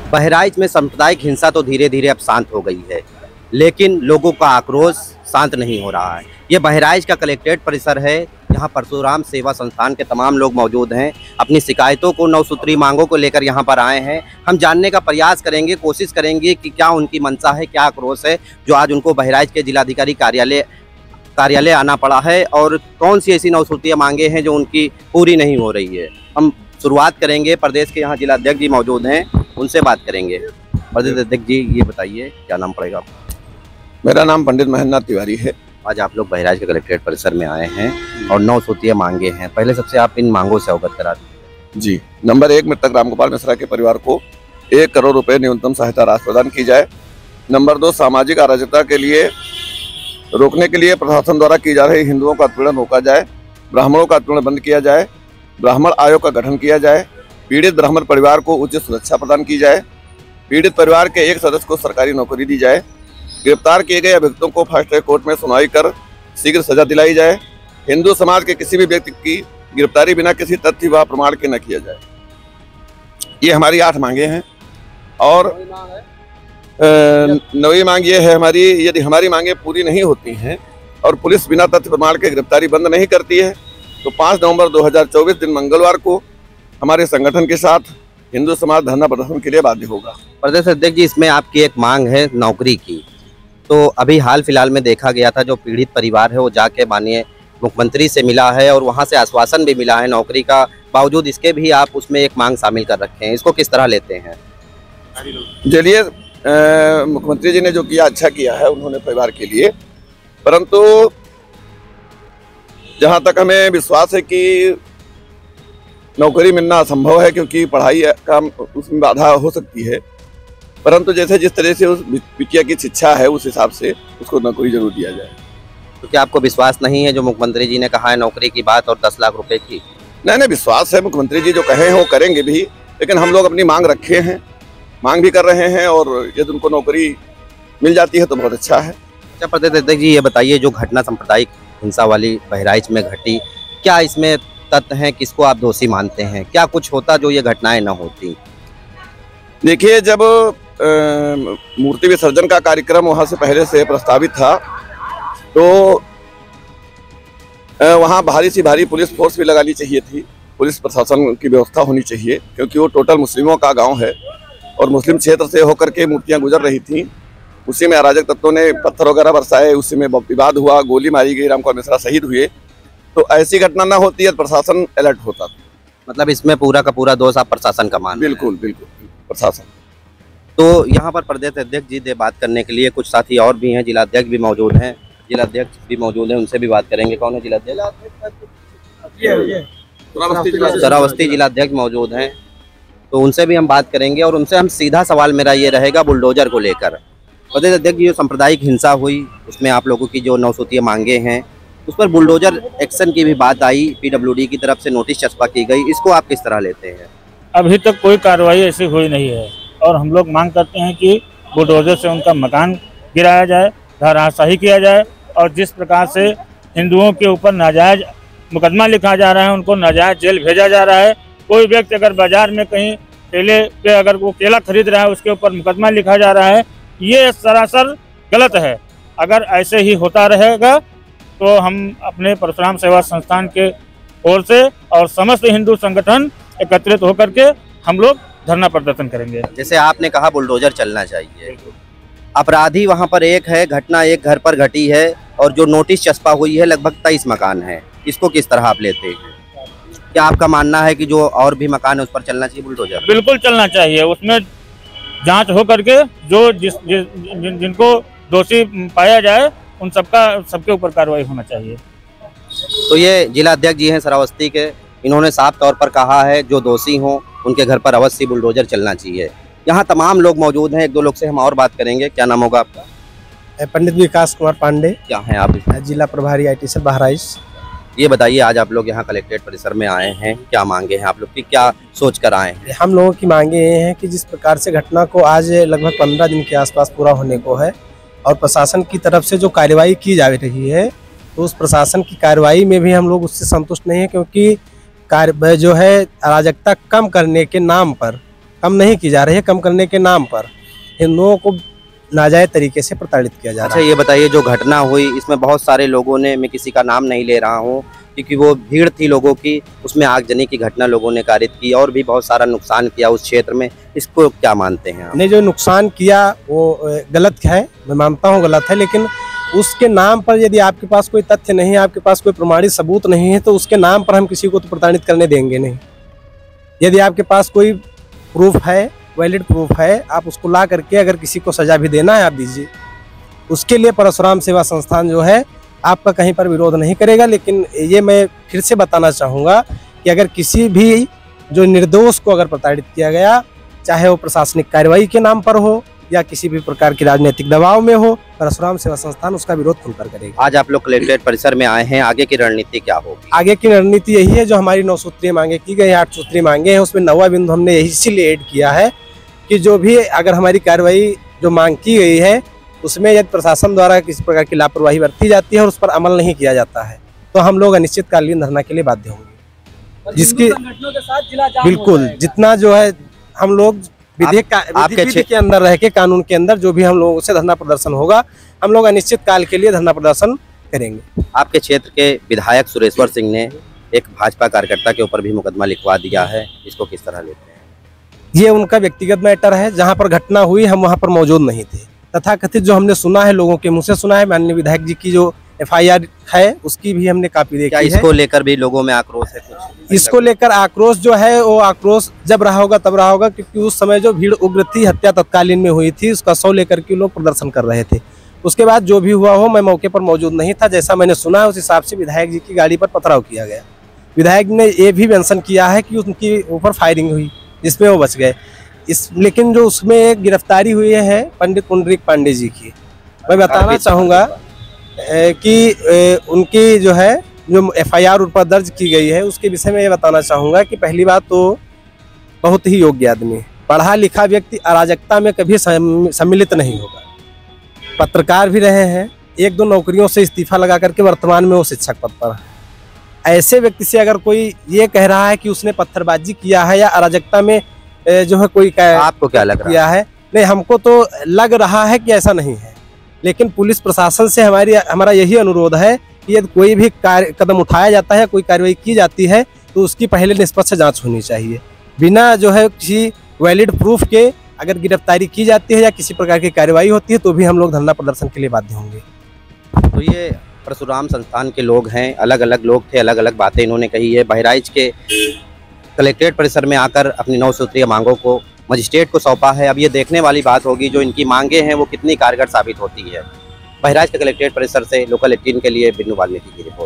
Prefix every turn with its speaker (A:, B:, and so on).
A: बहराइच में सांप्रदायिक हिंसा तो धीरे धीरे अब शांत हो गई है, लेकिन लोगों का आक्रोश शांत नहीं हो रहा है। ये बहराइच का कलेक्ट्रेट परिसर है। यहाँ परशुराम सेवा संस्थान के तमाम लोग मौजूद हैं। अपनी शिकायतों को, 9 सूत्री मांगों को लेकर यहाँ पर आए हैं। हम जानने का प्रयास करेंगे, कोशिश करेंगे कि क्या उनकी मंशा है, क्या आक्रोश है जो आज उनको बहराइच के जिलाधिकारी कार्यालय आना पड़ा है, और कौन सी ऐसी 9 सूत्रीय मांगे हैं जो उनकी पूरी नहीं हो रही है। हम शुरुआत करेंगे, प्रदेश के यहाँ जिलाध्यक्ष जी मौजूद हैं, उनसे बात करेंगे। प्रदेश अध्यक्ष जी, ये बताइए क्या नाम पड़ेगा आपका?
B: मेरा नाम पंडित महेंद्र तिवारी है।
A: आज आप लोग बहराइच के कलेक्ट्रेट परिसर में आए हैं और 9 सूत्रीय मांगे हैं। पहले सबसे आप इन मांगों से अवगत करा दीजिए।
B: जी, नंबर 1, मृतक रामगोपाल मिश्रा के परिवार को 1 करोड़ रुपए न्यूनतम सहायता राशि प्रदान की जाए। नंबर 2, सामाजिक अराजकता के लिए रोकने के लिए प्रशासन द्वारा की जा रही हिंदुओं का उत्पीड़न रोका जाए। ब्राह्मणों का उत्पीड़न बंद किया जाए। ब्राह्मण आयोग का गठन किया जाए। पीड़ित ब्राह्मण परिवार को उचित सुरक्षा प्रदान की जाए। पीड़ित परिवार के एक सदस्य को सरकारी नौकरी दी जाए। गिरफ्तार किए गए अभियुक्तों को फास्ट ट्रैक कोर्ट में सुनवाई कर शीघ्र सजा दिलाई जाए। हिंदू समाज के किसी भी व्यक्ति की गिरफ्तारी बिना किसी तथ्य व प्रमाण के न किया जाए। ये हमारी 8 मांगे हैं। और 9वीं मांग ये है हमारी, यदि हमारी मांगे पूरी नहीं होती हैं और पुलिस बिना तथ्य प्रमाण के गिरफ्तारी बंद नहीं करती है तो 5 नवंबर 2024 दिन मंगलवार को हमारे संगठन के साथ हिंदू समाज धरना प्रदर्शन के लिए बाध्य होगा।
A: प्रदेश अध्यक्ष जी, इसमें आपकी एक मांग है नौकरी की। तो अभी हाल फिलहाल में देखा गया था, जो पीड़ित परिवार है वो जाके माननीय मुख्यमंत्री से मिला है और वहां से आश्वासन भी मिला है नौकरी का, बावजूद इसके भी आप उसमें एक मांग शामिल कर रखे हैं। इसको किस तरह लेते हैं?
B: चलिए, मुख्यमंत्री जी ने जो किया अच्छा किया है उन्होंने परिवार के लिए, परंतु जहां तक हमें विश्वास है कि नौकरी मिलना असंभव है, क्योंकि पढ़ाई का उसमें बाधा हो सकती है, परंतु जैसे जिस तरह से उस बिटिया की शिक्षा है उस हिसाब से उसको नौकरी जरूर दिया जाए।
A: तो क्या आपको विश्वास नहीं है जो मुख्यमंत्री जी ने कहा है नौकरी की बात और 10 लाख रुपए की?
B: नहीं, विश्वास है। मुख्यमंत्री जी जो कहे हैं वो करेंगे भी, लेकिन हम लोग अपनी मांग रखे हैं, मांग भी कर रहे हैं, और यदि उनको नौकरी मिल जाती है तो बहुत अच्छा है।
A: अच्छा प्रदेश अध्यक्ष जी, ये बताइए, जो घटना सांप्रदायिक हिंसा वाली बहराइच में घटी, क्या इसमें तथ्य हैं? किसको आप दोषी मानते हैं? क्या कुछ होता जो ये घटनाएं न होती?
B: देखिए, जब मूर्ति विसर्जन का कार्यक्रम वहां से पहले से प्रस्तावित था तो वहां भारी पुलिस फोर्स भी लगानी चाहिए थी। पुलिस प्रशासन की व्यवस्था होनी चाहिए, क्योंकि वो टोटल मुस्लिमों का गांव है और मुस्लिम क्षेत्र से होकर के मूर्तियां गुजर रही थीं। उसी में अराजक तत्वों ने पत्थर वगैरह बरसाए, उसी में विवाद हुआ, गोली मारी गई, रामगोपाल मिश्रा शहीद हुए। तो ऐसी घटना ना होती है, प्रशासन अलर्ट होता।
A: मतलब इसमें पूरा का पूरा दोष आप प्रशासन का मान?
B: बिल्कुल प्रशासन।
A: तो यहाँ पर प्रदेश अध्यक्ष जी से बात करने के लिए कुछ साथी और भी हैं, जिलाध्यक्ष भी मौजूद हैं, उनसे भी बात करेंगे। कौन है जिलाध्यक्ष? श्रावस्ती जिलाध्यक्ष मौजूद हैं, तो उनसे भी हम बात करेंगे। और उनसे हम सीधा सवाल मेरा ये रहेगा बुलडोजर को लेकर। प्रदेश अध्यक्ष जी, जो सांप्रदायिक हिंसा हुई उसमें आप लोगों की जो 9 सूत्रीय मांगे हैं, उस पर बुलडोजर एक्शन की भी बात आई, PWD की तरफ से नोटिस चस्पा की गई, इसको आप किस तरह लेते हैं?
C: अभी तक कोई कार्रवाई ऐसी हुई नहीं है और हम लोग मांग करते हैं कि बुलडोजर से उनका मकान गिराया जाए, धराशाही किया जाए, और जिस प्रकार से हिंदुओं के ऊपर नाजायज मुकदमा लिखा जा रहा है, उनको नाजायज जेल भेजा जा रहा है। कोई व्यक्ति अगर बाजार में कहीं केले पे अगर वो केला खरीद रहा है उसके ऊपर मुकदमा लिखा जा रहा है, ये सरासर गलत है। अगर ऐसे ही होता रहेगा तो हम अपने परशुराम सेवा संस्थान के ओर से और समस्त हिंदू संगठन एकत्रित होकर के हम लोग धरना प्रदर्शन करेंगे।
A: जैसे आपने कहा बुलडोजर चलना चाहिए, अपराधी वहां पर एक है, घटना एक घर पर घटी है, और जो नोटिस चस्पा हुई है लगभग 23 मकान है, इसको किस तरह आप लेते हैं? क्या आपका मानना है कि जो और भी मकान है उस पर चलना चाहिए बुलडोजर?
C: बिल्कुल चलना चाहिए, उसमें जांच हो करके जो जिनको दोषी पाया जाए उन सबके ऊपर कार्रवाई होना चाहिए।
A: तो ये जिलाध्यक्ष जी हैं श्रावस्ती के, इन्होंने साफ तौर पर कहा है जो दोषी हों उनके घर पर अवश्य बुलडोजर चलना चाहिए। यहाँ तमाम लोग मौजूद हैं, 1-2 लोग से हम और बात करेंगे। क्या नाम होगा आपका?
D: पंडित विकास कुमार पांडे।
A: क्या हैं आप?
D: जिला प्रभारी IT से बहराइच।
A: ये बताइए, आज आप लोग यहाँ कलेक्ट्रेट परिसर में आए हैं, क्या मांगे हैं आप लोग की, क्या सोच कर आए हैं?
D: हम लोगों की मांगे ये हैं कि जिस प्रकार से घटना को आज लगभग 15 दिन के आसपास पूरा होने को है और प्रशासन की तरफ से जो कार्रवाई की जा रही है, तो उस प्रशासन की कार्रवाई में भी हम लोग उससे संतुष्ट नहीं है, क्योंकि कार्य जो है अराजकता कम करने के नाम पर कम नहीं की जा रही है। कम करने के नाम पर हिंदुओं को नाजायज तरीके से प्रताड़ित किया जा रहा
A: अच्छा,
D: है।
A: ये बताइए, जो घटना हुई इसमें बहुत सारे लोगों ने, मैं किसी का नाम नहीं ले रहा हूँ क्योंकि वो भीड़ थी लोगों की, उसमें आगजनी की घटना लोगों ने कारित की और भी बहुत सारा नुकसान किया उस क्षेत्र में। इसको क्या मानते हैं आप?
D: ने जो नुकसान किया वो गलत है, मैं मानता हूँ गलत है, लेकिन उसके नाम पर यदि आपके पास कोई तथ्य नहीं है, आपके पास कोई प्रमाणित सबूत नहीं है, तो उसके नाम पर हम किसी को तो प्रताड़ित करने देंगे नहीं। यदि आपके पास कोई प्रूफ है, वैलिड प्रूफ है, आप उसको ला करके अगर किसी को सजा भी देना है आप दीजिए। उसके लिए परशुराम सेवा संस्थान जो है आपका कहीं पर विरोध नहीं करेगा। लेकिन ये मैं फिर से बताना चाहूँगा कि अगर किसी भी जो निर्दोष को अगर प्रताड़ित किया गया, चाहे वो प्रशासनिक कार्रवाई के नाम पर हो या किसी भी प्रकार की राजनीतिक दबाव में हो, परशुराम सेवा संस्थान उसका विरोध खुलकर करेगा।
A: आज आप लोग कलेक्ट्रेट परिसर में आए हैं, आगे की रणनीति क्या होगी?
D: आगे की रणनीति यही है, जो हमारी 9 सूत्रीय मांगे की गई, 8 सूत्रीय मांगे हैं, उसमें 9वां बिंदु हमने इसीलिए ऐड किया है कि जो भी अगर हमारी कार्रवाई जो मांग की गई है उसमें यदि प्रशासन द्वारा किसी प्रकार की लापरवाही बरती जाती है और उस पर अमल नहीं किया जाता है तो हम लोग अनिश्चितकालीन धरना के लिए बाध्य होंगे। जिसकी बिल्कुल जितना जो है हम लोग विधि के अंदर रह के, कानून के अंदर जो भी हम लोगों से धरना प्रदर्शन होगा, हम लोग अनिश्चित काल के लिए धरना प्रदर्शन करेंगे।
A: आपके क्षेत्र के विधायक सुरेश्वर सिंह ने एक भाजपा कार्यकर्ता के ऊपर भी मुकदमा लिखवा दिया है, इसको किस तरह लेते हैं?
D: ये उनका व्यक्तिगत मैटर है। जहाँ पर घटना हुई हम वहाँ पर मौजूद नहीं थे। तथाकथित जो हमने सुना है, लोगों के मुंह से सुना है, माननीय विधायक जी की जो FIR है उसकी भी हमने कॉपी देखी है।
A: इसको लेकर भी लोगों में आक्रोश है कुछ?
D: इसको लेकर आक्रोश जो है वो आक्रोश जब रहा होगा तब रहा होगा, क्योंकि उस समय जो भीड़ उग्र थी, हत्या तत्कालीन में हुई थी, उसका 100 लेकर के लोग प्रदर्शन कर रहे थे। उसके बाद जो भी हुआ हो, मैं मौके पर मौजूद नहीं था। जैसा मैंने सुना है उस हिसाब से विधायक जी की गाड़ी पर पथराव किया गया। विधायक ने ये भी मेंशन किया है कि उनकी ऊपर फायरिंग हुई जिसमें वो बच गए। लेकिन जो उसमें एक गिरफ्तारी हुई है पंडित पुंडरीक पांडे जी की, मैं बताना चाहूँगा कि उनकी जो है जो FIR उन पर दर्ज की गई है उसके विषय में ये बताना चाहूँगा कि पहली बात तो बहुत ही योग्य आदमी, पढ़ा लिखा व्यक्ति अराजकता में कभी सम्मिलित नहीं होगा। पत्रकार भी रहे हैं, 1-2 नौकरियों से इस्तीफा लगा करके वर्तमान में वो शिक्षक पद पर है। ऐसे व्यक्ति से अगर कोई ये कह रहा है कि उसने पत्थरबाजी किया है या अराजकता में जो है कोई
A: आपको क्या लग रहा
D: है? नहीं, हमको तो लग रहा है कि ऐसा नहीं है। लेकिन पुलिस प्रशासन से हमारा यही अनुरोध है कि यदि कोई भी कदम उठाया जाता है, कोई कार्रवाई की जाती है तो उसकी पहले निष्पक्ष जांच होनी चाहिए। बिना जो है किसी वैलिड प्रूफ के अगर गिरफ्तारी की जाती है या किसी प्रकार की कार्रवाई होती है तो भी हम लोग धरना प्रदर्शन के लिए बाध्य होंगे।
A: तो ये परशुराम संस्थान के लोग हैं, अलग अलग लोग थे, अलग अलग बातें इन्होंने कही है। बहराइच के कलेक्ट्रेट परिसर में आकर अपनी 9 सूत्रीय मांगों को मजिस्ट्रेट को सौंपा है। अब ये देखने वाली बात होगी जो इनकी मांगे हैं वो कितनी कारगर साबित होती है। बहराइच के कलेक्ट्रेट परिसर से लोकल 18 के लिए बिन्नू वाल्मीकि की रिपोर्ट।